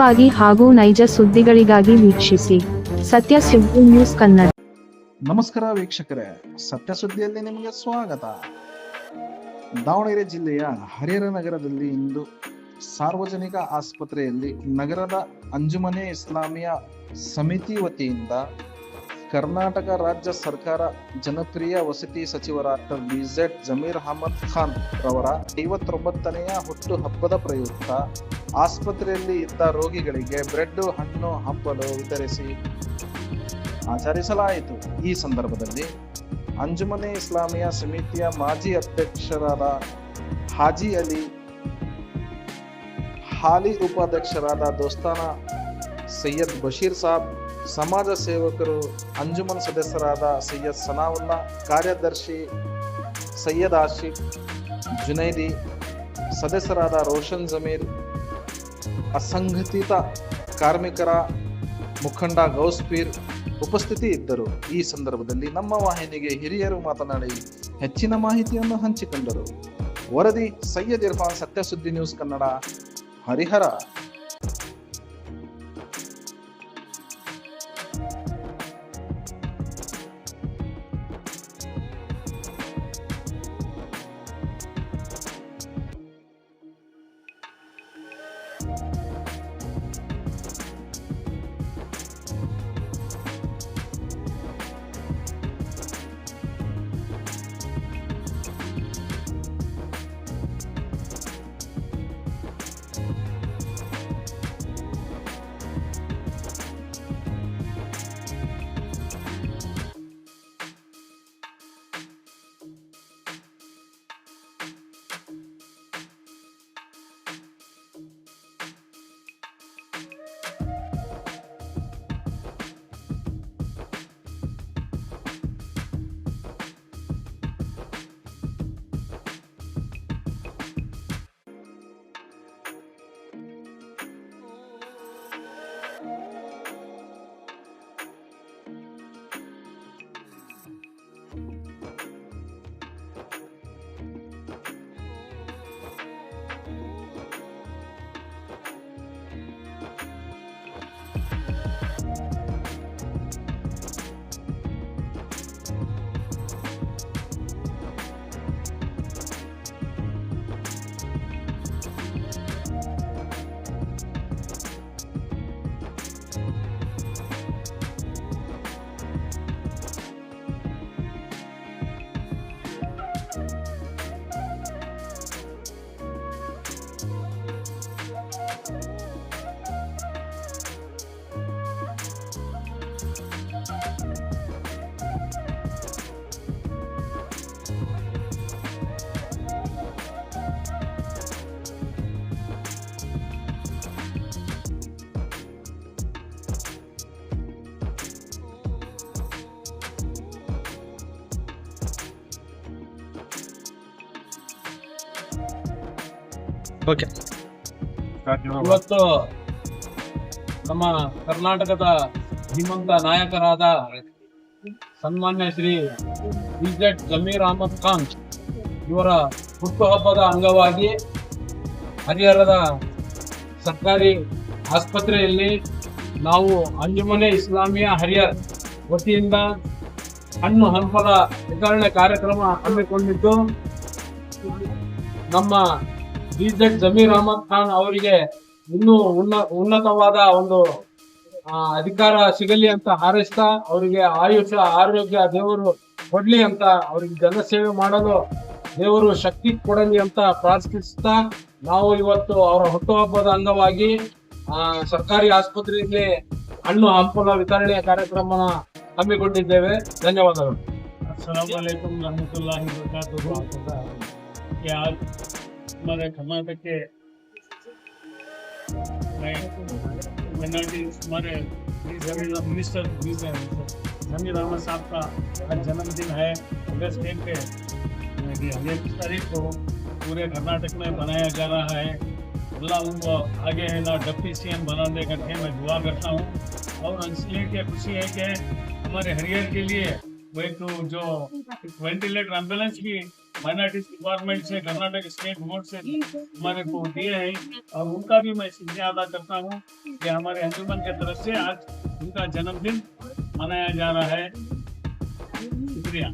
ವಾಗಿ ಹಾಗೂ ನೈಜ ಸುದ್ದಿಗಳಿಗಾಗಿ ವೀಕ್ಷಿಸಿ ಸತ್ಯ ಸುದ್ದಿ ನ್ಯೂಸ್ ಕನ್ನಡ. ನಮಸ್ಕಾರ ವೀಕ್ಷಕರೇ, ಸತ್ಯ ಸುದ್ದಿಯಲ್ಲಿ ನಿಮಗೆ ಸ್ವಾಗತ. ದಾವಣಗೆರೆ ಜಿಲ್ಲೆಯ ಹರಿಹರ ನಗರದಲ್ಲಿ ಇಂದು ಸಾರ್ವಜನಿಕ ಆಸ್ಪತ್ರೆಯಲ್ಲಿ ನಗರದ ಅಂಜುಮನೆ ಇಸ್ಲಾಮಿಯಾ ಸಮಿತಿ ವತಿಯಿಂದ ಕರ್ನಾಟಕ ರಾಜ್ಯ ಸರ್ಕಾರ ಜನಪ್ರಿಯ ವಸತಿ ಸಚಿವರಾದ ಬಿಜೆಡ್ ಜಮೀರ್ ಅಹಮದ್ ಖಾನ್ ರವರ 59ನೆಯ ಹುಟ್ಟು ಹಬ್ಬದ ಪ್ರಯುಕ್ತ ಆಸ್ಪತ್ರೆಯಲ್ಲಿ ಇದ್ದ ರೋಗಿಗಳಿಗೆ ಬ್ರೆಡ್, ಹಣ್ಣು, ಹಂಪಲು ವಿತರಿಸಿ ಆಚರಿಸಲಾಯಿತು. ಈ ಸಂದರ್ಭದಲ್ಲಿ ಅಂಜುಮನೆ ಇಸ್ಲಾಮಿಯಾ ಸಮಿತಿಯ ಮಾಜಿ ಅಧ್ಯಕ್ಷರಾದ ಹಾಜಿ ಅಲಿ, ಹಾಲಿ ಉಪಾಧ್ಯಕ್ಷರಾದ ದೋಸ್ತಾನ ಸೈಯದ್ ಬಶೀರ್ ಸಾಬ್, ಸಮಾಜ ಸೇವಕರು ಅಂಜುಮನ್ ಸದಸ್ಯರಾದ ಸೈಯದ್ ಸನಾವುಲ್ಲಾ, ಕಾರ್ಯದರ್ಶಿ ಸೈಯದ್ ಆಶಿಫ್ ಜುನೈದಿ, ಸದಸ್ಯರಾದ ರೋಷನ್ ಜಮೀರ್, ಅಸಂಘಟಿತ ಕಾರ್ಮಿಕರ ಮುಖಂಡ ಗೌಸ್ ಪೀರ್ ಉಪಸ್ಥಿತಿ ಇದ್ದರು. ಈ ಸಂದರ್ಭದಲ್ಲಿ ನಮ್ಮ ವಾಹಿನಿಗೆ ಹಿರಿಯರು ಮಾತನಾಡಿ ಹೆಚ್ಚಿನ ಮಾಹಿತಿಯನ್ನು ಹಂಚಿಕೊಂಡರು. ವರದಿ ಸೈಯದ್ ಇರ್ಫಾನ್, ಸತ್ಯ ಸುದ್ದಿ ನ್ಯೂಸ್ ಕನ್ನಡ, ಹರಿಹರ. ಇವತ್ತು ನಮ್ಮ ಕರ್ನಾಟಕದ ಧೀಮಂತ ನಾಯಕರಾದ ಸನ್ಮಾನ್ಯ ಶ್ರೀ ಬಿಜೆಡ್ ಜಮೀರ್ ಅಹಮದ್ ಖಾನ್ ಇವರ ಹುಟ್ಟುಹಬ್ಬದ ಅಂಗವಾಗಿ ಹರಿಹರದ ಸರ್ಕಾರಿ ಆಸ್ಪತ್ರೆಯಲ್ಲಿ ನಾವು ಅಂಜುಮನೆ ಇಸ್ಲಾಮಿಯಾ ಹರಿಹರ್ ವತಿಯಿಂದ ಹಣ್ಣು ಹಂಪಲ ವಿತರಣೆ ಕಾರ್ಯಕ್ರಮ ಹಮ್ಮಿಕೊಂಡಿದ್ದು, ನಮ್ಮ ಬಿಜೆಡ್ ಜಮೀರ್ ಅಹಮದ್ ಖಾನ್ ಅವರಿಗೆ ಇನ್ನೂ ಉನ್ನತವಾದ ಒಂದು ಅಧಿಕಾರ ಸಿಗಲಿ ಅಂತ ಹಾರೈಸ್ತಾ, ಅವರಿಗೆ ಆಯುಷ್ಯ ಆರೋಗ್ಯ ದೇವರು ಕೊಡ್ಲಿ ಅಂತ, ಅವರಿಗೆ ಜನಸೇವೆ ಮಾಡಲು ದೇವರು ಶಕ್ತಿ ಕೊಡಲಿ ಅಂತ ಪ್ರಾರ್ಥಿಸ್ತಾ, ನಾವು ಇವತ್ತು ಅವರ ಹುಟ್ಟುಹಬ್ಬದ ಅಂಗವಾಗಿ ಸರ್ಕಾರಿ ಆಸ್ಪತ್ರೆಯಲ್ಲಿ ಹಣ್ಣು ಹಂಪಲ ವಿತರಣೆಯ ಕಾರ್ಯಕ್ರಮ ಹಮ್ಮಿಕೊಂಡಿದ್ದೇವೆ. ಧನ್ಯವಾದಗಳು. अस्सलाम वालेकुम रहमतुल्लाहि व बरकातुहू। आज हमारे कर्नाटक के माइनॉरिटी हमारे मिनिस्टर जमीर अहमद साहब का आज जन्मदिन है। अगस्त 1 के 1 तारीख को पूरे कर्नाटक में बनाया जा रहा है। अल्लाह उनको आगे है ना डिप्टी सीएम बनाने करके मैं दुआ करता हूँ। और इसलिए क्या खुशी है कि हमारे हरियर के लिए वो एक तो जो वेंटिलेटर एम्बुलेंस भी माइनॉरिटीज डिपार्टमेंट से, कर्नाटक स्टेट बोर्ड से हमारे को दिए हैं, और उनका भी मैं शुक्रिया अदा करता हूँ कि हमारे अंजुमन के तरफ से आज उनका जन्मदिन मनाया जा रहा है। शुक्रिया।